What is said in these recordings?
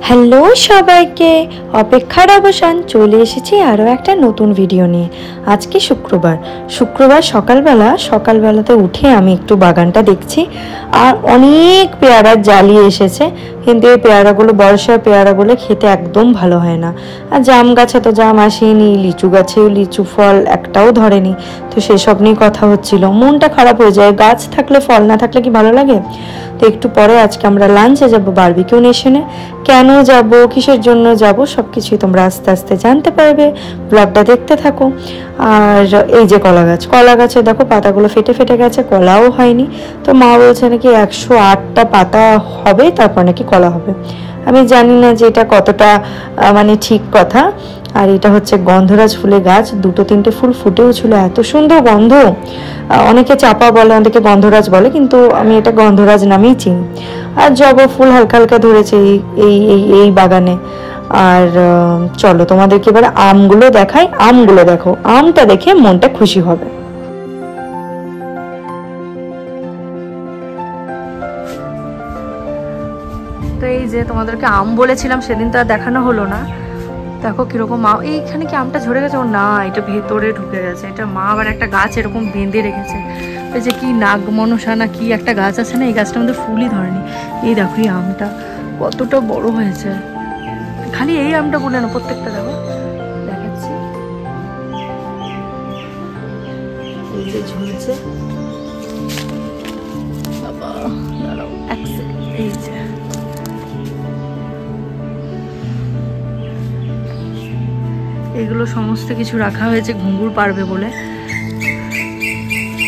Hello সবাইকে, অপেক্ষার অবসান চলে এসেছি আরও একটা নতুন ভিডিও নিয়ে। আজকে শুক্রবার সকালবেলাতে উঠে আমি একটু বাগানটা দেখছি, আর অনেক পেয়ারার জালি এসেছে, কিন্তু এই পেয়ারাগুলো বর্ষার পেয়ারাগুলো খেতে একদম ভালো হয় না। আর জাম গাছে তো জাম আসেনি, লিচু গাছেও লিচু ফল একটাও ধরেনি, তো সেসব নিয়ে কথা হচ্ছিল। মনটা খারাপ হয়ে যায়, গাছ থাকলে ফল না থাকলে কি ভালো লাগে? তো একটু পরে আজকে আমরা লাঞ্চে যাব বারবিকিউ নেশনে। কেন যাব, কিসের জন্য যাব, সব কিছুই তোমরা আস্তে আস্তে জানতে পারবে, ব্লগটা দেখতে থাকো। আর এই যে কলা গাছে দেখো পাতাগুলো ফেটে গেছে, কলাও হয়নি। তো মা বলছে নাকি 108টা পাতা হবে, তারপর নাকি কলা হবে। আমি জানি না যে এটা কতটা মানে ঠিক কথা। আর এটা হচ্ছে গন্ধরাজ ফুলের গাছ, 2-3টে ফুল ফুটেও ছিল, এত সুন্দর গন্ধ। অনেকে চাপা বলে, অনেকে গন্ধরাজ বলে, কিন্তু আমি এটা গন্ধরাজ নামেই চিনি। আর জবা ফুল হালকা হালকা ধরেছে এই বাগানে। আর চলো তোমাদেরকে এবার আমগুলো দেখাই। আমগুলো দেখো, আমটা দেখে মনটা খুশি হবে। তো এই যে তোমাদেরকে আম বলেছিলাম সেদিন, তো আর দেখানো হলো না। দেখো কিরকম আম, এইখানে কি আমটা ঝরে গেছে? ও না, এটা ভেতরে ঢুকে গেছে। এটা মা আবার একটা গাছ এরকম বেঁধে রেখেছে। এই যে কি নাগমনসা না কি একটা গাছ আছে না, এই গাছটার মধ্যে ফুলই ধরেনি। এই দেখো এই আমটা কতটা বড় হয়েছে। খালি এই আমটা বলে না, প্রত্যেকটা দেখো দেখাচ্ছি। এই যে ঝুলছে, এক সেকেন্ড, এই যে এগুলো সমস্ত কিছু রাখা হয়েছে ঘুঙুর পারবে বলে।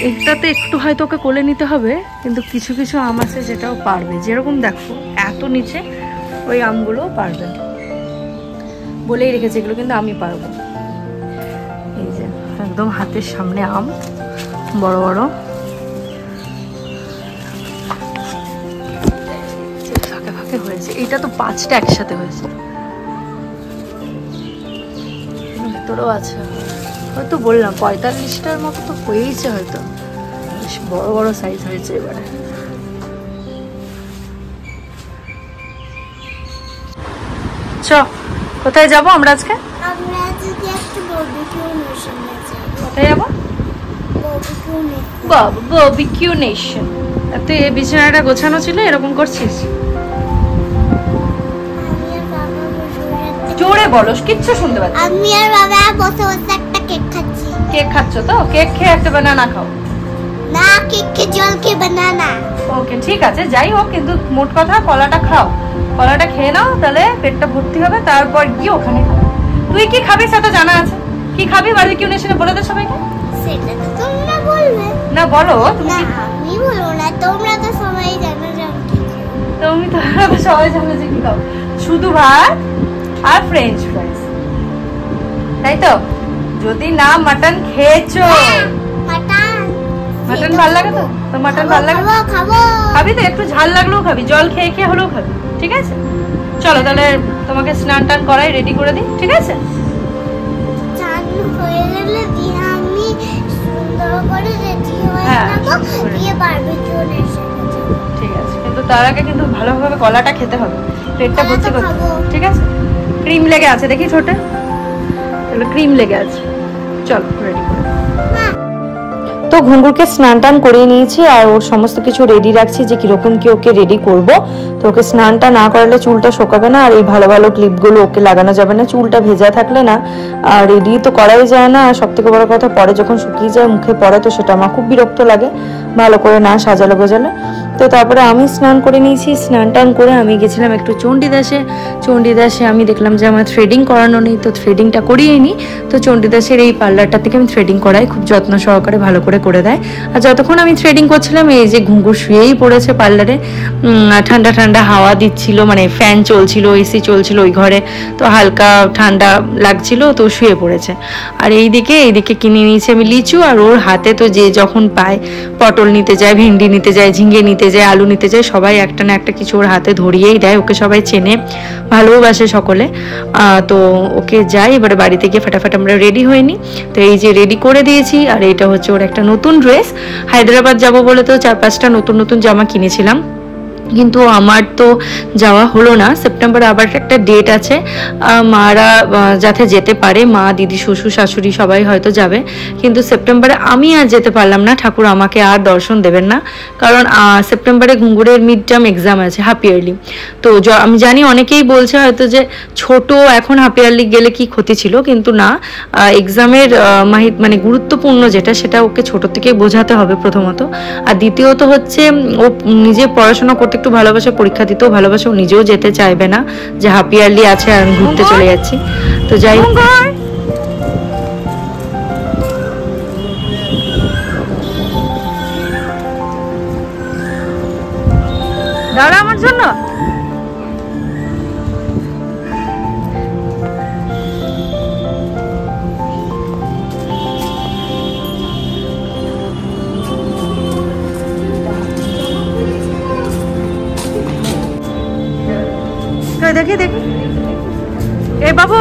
একটাতে একটু হয়তো ওকে কোলে নিতে হবে, কিন্তু কিছু কিছু আম আছে যেটাও পারবে। যেরকম দেখো এত নিচে, ওই আমগুলোও পারবে বলেই রেখেছে। এগুলো কিন্তু আমি পারবো। এই যে একদম হাতের সামনে আম, বড় বড়। ফাঁকে ফাঁকে হয়েছে, এইটা তো 5টা একসাথে হয়েছে। ভেতরেও আছে, হয়তো বললাম 45টার মতো তো হয়েইছে, হয়তো বেশ বড় বড় সাইজ হয়েছে এবারে। চ কোথায় যাবো আমরা আজকে? কোথায় যাবো? Barbecue nation. তুই এই বিছানাটা গোছানো ছিল, এরকম করছিস? জোরে বলো, কিচ্ছু শুনতে পাচ্ছি। আমি আর বাবা বসে বসে একটা কেক খাচ্ছি। কেক খাচ্ছ তো? কেক খেয়ে একটা বানানা খাও। না, কেক খেয়ে জল খেয়ে বানানা। ওকে ঠিক আছে, যাই হোক, কিন্তু মোট কথা কলাটা খাও। কলাটা খেয়ে নাও, তাহলে পেটটা ভর্তি হবে, তারপর গিয়ে ওখানে খাবে। তুই কি খাবি সেটা জানা আছে? কি খাবি বারবিকিউ নেশনে বলে দে সবাইকে। সেটা তো তোমরা বলবে। না বলো তুমি। না আমি বলবো না, তোমরা তো সবাই জানো যে আমি কি খাই। তোমরা তো সবাই জানো যে কি খাও, শুধু ভাত আর ফ্রেঞ্চ ফ্রাইস, তাই তো? যদি না মাটন খেয়েছো। মাটন ভালো লাগে তো? তো মাটন ভালো লাগে, খাবি তো? একটু ঝাল লাগলেও খাবি, জল খেয়ে খেয়ে হলেও খাবি, ঠিক আছে? চলো তাহলে তোমাকে স্নান টান করাই রেডি করে দিই, ঠিক আছে? চান হয়ে গেলে দিয়ে আমি সুন্দর করে রেডি হয়ে যাব, দিয়ে বারবিকিউ নেশনে যাব। ঠিক আছে, কিন্তু তার আগে কিন্তু ভালোভাবে কলাটা খেতে হবে, পেটটা ভর্তি করতে হবে, ঠিক আছে? ক্রিম লেগে আছে দেখি ছোটে, তাহলে ক্রিম লেগে আছে। চলো রেডি করে। তো ঘুঙুরকে স্নান টান করে নিয়েছি, আর ওর সমস্ত কিছু রেডি রাখছি যে কিরকম কি ওকে রেডি করব। তো ওকে স্নানটা না করালে চুলটা শোকাবে না, আর এই ভালো ভালো ক্লিপগুলো ওকে লাগানো যাবে না, চুলটা ভেজা থাকলে না আর রেডি তো করাই যায় না। আর সব থেকে বড় কথা, পরে যখন শুকিয়ে যায় মুখে পড়ে, তো সেটা আমার খুব বিরক্ত লাগে ভালো করে না সাজালে গোজালে। তো তারপরে আমি স্নান করে নিয়েছি, স্নান টান করে আমি গেছিলাম একটু চণ্ডীদাসে। আমি দেখলাম যে আমার থ্রেডিং করানো নেই, তো থ্রেডিংটা করিয়ে নিই। তো চণ্ডীদাসের এই পার্লারটা থেকে আমি থ্রেডিং করাই, খুব যত্ন সহকারে ভালো করে দেয়। আর যতক্ষণ আমি থ্রেডিং করছিলাম, এই যে ঘুঙুর শুয়েই পড়েছে পার্লারে। ঠান্ডা ঠান্ডা হাওয়া দিচ্ছিল, মানে ফ্যান চলছিল, এসি চলছিল ওই ঘরে, তো হালকা ঠান্ডা লাগছিল, তো শুয়ে পড়েছে। আর এইদিকে কিনে নিয়েছি আমি লিচু, আর ওর হাতে তো যে যখন পায় পটল নিতে যায়, ভেন্ডি নিতে যায়, ঝিঙে নিতে যায়, আলু নিতে যায়, সবাই একটা না একটা কিছু ওর হাতে ধরিয়েই দেয়। ওকে সবাই চেনে, ভালোবাসে সকলে। তো ওকে যাই, এবারে বাড়িতে গিয়ে ফাটাফাট আমরা রেডি হয়ে নিই। তো এই যে রেডি করে দিয়েছি, আর এটা হচ্ছে ওর একটা নতুন ড্রেস। হায়দ্রাবাদ যাবো বলে তো 4-5টা নতুন জামা কিনেছিলাম, কিন্তু আমার তো যাওয়া হলো না। সেপ্টেম্বরে আবার একটা ডেট আছে, মারা যাতে যেতে পারে, মা দিদি শ্বশুর শাশুড়ি সবাই হয়তো যাবে, কিন্তু সেপ্টেম্বরে আমি আর যেতে পারলাম না। ঠাকুর আমাকে আর দর্শন দেবেন না, কারণ সেপ্টেম্বরে ঘুঙুরের মিড টার্ম এক্সাম আছে, হাফ ইয়ারলি। তো আমি জানি অনেকেই বলছে হয়তো যে ছোট এখন হাফ ইয়ারলি গেলে কি ক্ষতি ছিল, কিন্তু না, এক্সামের মানে গুরুত্বপূর্ণ যেটা সেটা ওকে ছোট থেকেই বোঝাতে হবে প্রথমত। আর দ্বিতীয়ত হচ্ছে ও নিজে পড়াশোনা করতে একটু ভালোবাসে, পরীক্ষা দিতেও ভালোবাসে, ও নিজেও যেতে চাইবে না যে হাফ ইয়ারলি আছে আর আমি ঘুরতে চলে যাচ্ছি। তো যাই দাঁড়া আমার জন্য। দেখি দেখি, এ বাবু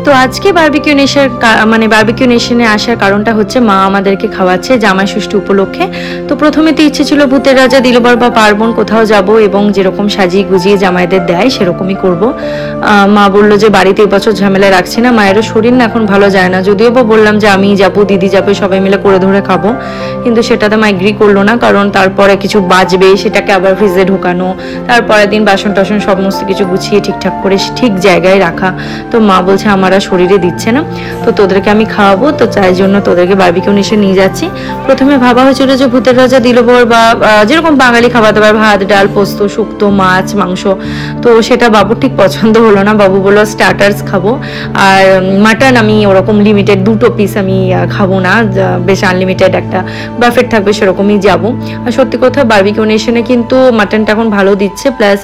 তো আজকে বারবিকিউ নেশন মানে বারবিকিউ নেশনে আসার কারণটা হচ্ছে মা আমাদেরকে খাওয়াচ্ছে জামাই ষষ্ঠী উপলক্ষে। তো প্রথমে তো ইচ্ছে ছিল ভূতের রাজা দিলবর বা পার্বণ কোথাও যাব এবং যেরকম সাজিয়ে গুজিয়ে জামাইদের দেয় সেরকমই করব। মা বললো যে বাড়িতে এবছর ঝামেলা রাখছি না, মায়েরও শরীর না এখন ভালো যায় না, যদিও বা বললাম যে আমি যাবো, দিদি যাবে, সবাই মিলে করে ধরে খাবো, কিন্তু সেটাতে মা এগ্রি করলো না, কারণ তারপরে কিছু বাজবে, সেটাকে আবার ফ্রিজে ঢোকানো, তারপরের দিন বাসন টাসন সমস্ত কিছু গুছিয়ে ঠিকঠাক করে ঠিক জায়গায় রাখা। তো মা বলছে আমার শরীরে দিচ্ছে না, তো তোদেরকে আমি খাওয়াবো, তো তাই জন্য তোদেরকে বারবিকিউ নেশনে নিয়ে যাচ্ছি। প্রথমে ভাবা হয়েছিল যে ভূতের রাজা দিলবর বা যেরকম বাঙালি খাবার দাবার, ভাত ডাল পোস্ত শুক্তো মাছ মাংস, তো সেটা বাবুর ঠিক পছন্দ হলো না। বাবু বললো স্টার্টার্স খাবো, আর মাটন আমি ওরকম লিমিটেড 2 পিস আমি খাবো না, বেশ আনলিমিটেড একটা বাফেট থাকবে সেরকমই যাবো। আর সত্যি কথা বারবিকিউ নেশনে কিন্তু মাটনটা এখন ভালো দিচ্ছে, প্লাস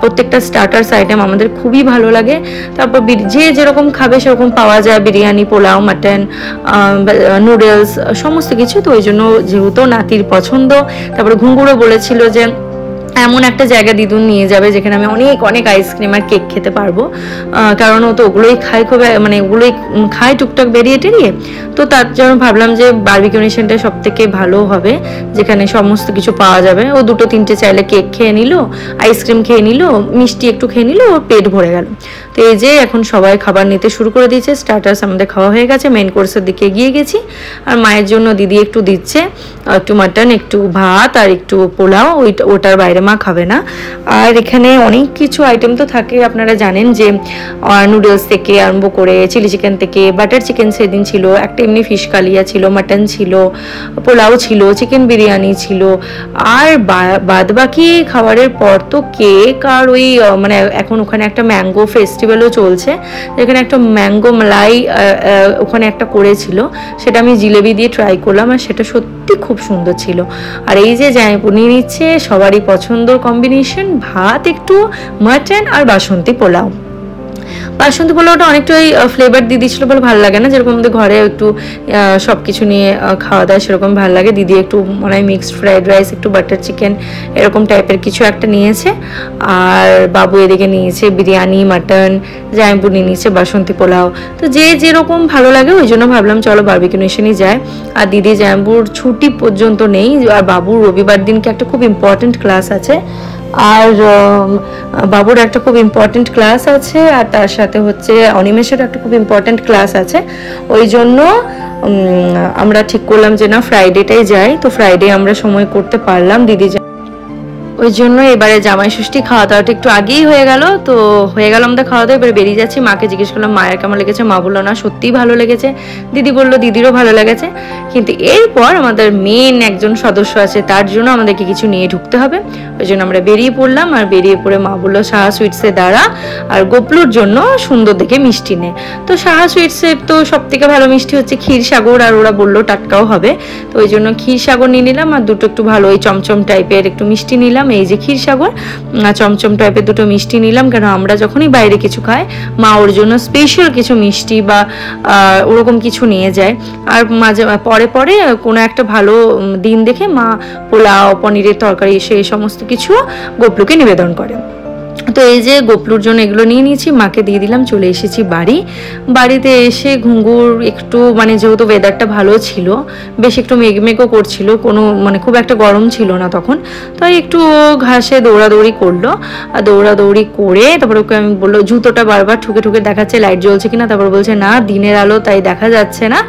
প্রত্যেকটা স্টার্টার্স আইটেম আমাদের খুবই ভালো লাগে। তারপর যে যেরকম খাবে সেরকম পাওয়া যায়, বিরিয়ানি, পোলাও, মাটন, নুডলস সমস্ত কিছু। তো ওই জন্য যেহেতু নাতির পছন্দ, তারপরে ঘুঙুরও বলেছিল যে এমন একটা জায়গা দিদুন নিয়ে যাবে যেখানে আমি অনেক অনেক আইসক্রিম আর কেক খেতে পারবো, কারণ ও তো ওগুলোই খায়, খুব মানে ওগুলোই খায় টুকটাক বেরিয়ে টেরিয়ে। তো তার জন্য ভাবলাম যে বারবিকিউ নেশনটা সব থেকে ভালো হবে, যেখানে সমস্ত কিছু পাওয়া যাবে। ও 2-3টে চাইলে কেক খেয়ে নিল, আইসক্রিম খেয়ে নিল, মিষ্টি একটু খেয়ে নিল, ওর পেট ভরে গেল। তো এই যে এখন সবাই খাবার নিতে শুরু করে দিয়েছে, স্টার্টার্স আমাদের খাওয়া হয়ে গেছে, মেন কোর্সের দিকে এগিয়ে গেছি। আর মায়ের জন্য দিদি একটু দিচ্ছে, একটু মাটন, একটু ভাত আর একটু পোলাও, ওটার বাইরে মা খাবে না। আর এখানে অনেক কিছু আইটেম তো থাকে, আপনারা জানেন যে নুডলস থেকে আরম্ভ করে চিলি চিকেন থেকে বাটার চিকেন সেদিন ছিল, একটা এমনি ফিশ কালিয়া ছিল, মাটন ছিল, পোলাও ছিল, চিকেন বিরিয়ানি ছিল। আর বাদ বাকি খাবারের পর তো কেক আর ওই মানে এখন ওখানে একটা ম্যাঙ্গো ফেস্টিভ্যালও চলছে, যেখানে একটা ম্যাঙ্গো মালাই ওখানে একটা করেছিল, সেটা আমি জিলেবি দিয়ে ট্রাই করলাম, আর সেটা সত্যি খুব সুন্দর ছিল। আর এই যে জামাইপুর নিয়ে নিচ্ছে সবারই পছন্দর কম্বিনেশন, ভাত একটু, মাটন আর বাসন্তী পোলাও। বাসন্তী পোলাওটা অনেকটাই ফ্লেভার দিয়ে দিয়েছিল বলে ভালো লাগে না, যেরকম আমাদের ঘরে একটু সব কিছু নিয়ে খাওয়া দাওয়া সেরকম ভালো লাগে। দিদি একটু মনে হয় মিক্সড ফ্রাইড রাইস, একটু বাটার চিকেন এরকম টাইপের কিছু একটা নিয়েছে, আর বাবু এদিকে নিয়েছে বিরিয়ানি, মাটন, জামাইপুর নিয়ে নিয়েছে বাসন্তী পোলাও। তো যে যেরকম ভালো লাগে ওই জন্য ভাবলাম চলো বারবিকিউ নেশনই যায়। আর দিদি জামাইপুর ছুটি পর্যন্ত নেই, আর বাবুর রবিবার দিনকে একটা খুব ইম্পর্টেন্ট ক্লাস আছে, আর বাবুর একটা খুব ইম্পর্টেন্ট ক্লাস আছে, আর তার সাথে হচ্ছে অনিমেষের একটা খুব ইম্পর্টেন্ট ক্লাস আছে। ওই জন্য আমরা ঠিক করলাম যে না ফ্রাইডেটাই যাই। তো ফ্রাইডে আমরা সময় করতে পারলাম, দিদি ওই জন্য এবারে জামাই ষষ্ঠী খাওয়া দাওয়াটা একটু আগেই হয়ে গেল। তো হয়ে গেল আমাদের খাওয়া দাওয়া, এবারে বেরিয়ে যাচ্ছি। মাকে জিজ্ঞেস করলাম মায়ের কেমন লেগেছে, মা বললো না সত্যিই ভালো লেগেছে, দিদি বললো দিদিরও ভালো লেগেছে। কিন্তু এরপর আমাদের মেন একজন সদস্য আছে, তার জন্য আমাদেরকে কিছু নিয়ে ঢুকতে হবে, ওই জন্য আমরা বেরিয়ে পড়লাম। আর বেরিয়ে পড়ে মা বললো সাহা সুইটসে দাঁড়া, আর গোপলুর জন্য সুন্দর দেখে মিষ্টি নে। তো সাহা সুইটসের তো সব থেকে ভালো মিষ্টি হচ্ছে ক্ষীরসাগর, আর ওরা বললো টাটকাও হবে, তো ওই জন্য ক্ষীরসাগর নিয়ে নিলাম, আর দুটো একটু ভালো ওই চমচম টাইপের একটু মিষ্টি নিলাম। নিলাম এই যে ক্ষীরসাগর, চমচম টাইপের দুটো মিষ্টি নিলাম, কারণ আমরা যখনই বাইরে কিছু খাই মা ওর জন্য স্পেশাল কিছু মিষ্টি বা ওরকম কিছু নিয়ে যায়। আর মাঝে পরে পরে কোনো একটা ভালো দিন দেখে মা পোলাও, পনিরের তরকারি সেই সমস্ত কিছু গোপলুকে নিবেদন করে। তো এই যে গোপলুর জন্য এগুলো নিয়ে নিয়েছি, মাকে দিয়ে দিলাম। চলে এসেছি বাড়িতে এসে ঘুঙুর একটু মানে যেহেতু ওয়েদারটা ভালো ছিল, বেশ একটু মেঘমেঘও করছিল, কোনো মানে খুব একটা গরম ছিল না তখন, তাই একটু ঘাসে দৌড়াদৌড়ি করলো। আর দৌড়াদৌড়ি করে তারপর ওকে আমি বললো, জুতোটা বারবার ঠুকে ঠুকে দেখাচ্ছে লাইট জ্বলছে কিনা, তারপর বলছে না দিনের আলো তাই দেখা যাচ্ছে না,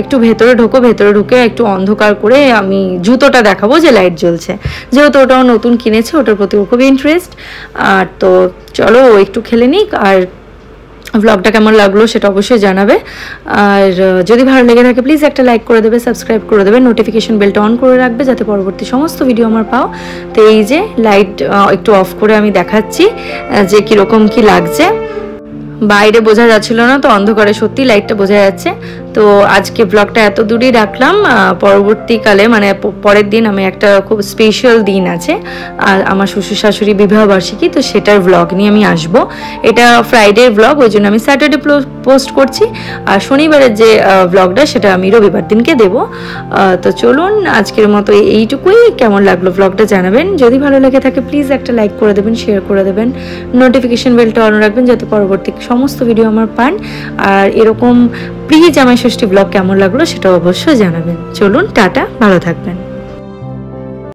একটু ভেতরে ঢোকো, ভেতরে ঢুকে একটু অন্ধকার করে আমি জুতোটা দেখাবো যে লাইট জ্বলছে, যেহেতু ওটাও নতুন কিনেছে, ওটার প্রতি খুব ইন্টারেস্ট। আর তো চলো একটু খেলে নিক, আর ব্লগটা কেমন লাগলো সেটা অবশ্যই জানাবে। আর যদি ভালো লেগে থাকে প্লিজ একটা লাইক করে দেবে, সাবস্ক্রাইব করে দেবে, নোটিফিকেশন বেলটা অন করে রাখবে যাতে পরবর্তী সমস্ত ভিডিও আমার পাও। তো এই যে লাইট একটু অফ করে আমি দেখাচ্ছি যে কীরকম কি লাগছে। বাইরে বোঝা যাচ্ছিল না, তো অন্ধকারে সত্যি লাইটটা বোঝা যাচ্ছে। তো আজকে ব্লগটা এত দূরই রাখলাম। পরবর্তীকালে মানে পরের দিন আমি একটা খুব স্পেশাল দিন আছে, আর আমার শ্বশুর শাশুড়ি বিবাহবার্ষিকী, তো সেটার ব্লগ নিয়ে আমি আসব। এটা ফ্রাইডের ব্লগ, ওই জন্য আমি স্যাটারডে পোস্ট করছি, আর শনিবারের যে ব্লগটা সেটা আমি রবিবার দিনকে দেব। তো চলুন আজকের মতো এইটুকুই। কেমন লাগলো ব্লগটা জানাবেন, যদি ভালো লেগে থাকে প্লিজ একটা লাইক করে দেবেন, শেয়ার করে দেবেন, নোটিফিকেশন বেলটা অন রাখবেন যাতে পরবর্তী সমস্ত ভিডিও আমার পান। আর এরকম প্রি জামাই ষষ্ঠী ব্লগ কেমন লাগলো সেটা অবশ্যই জানাবেন। চলুন টাটা, ভালো থাকবেন।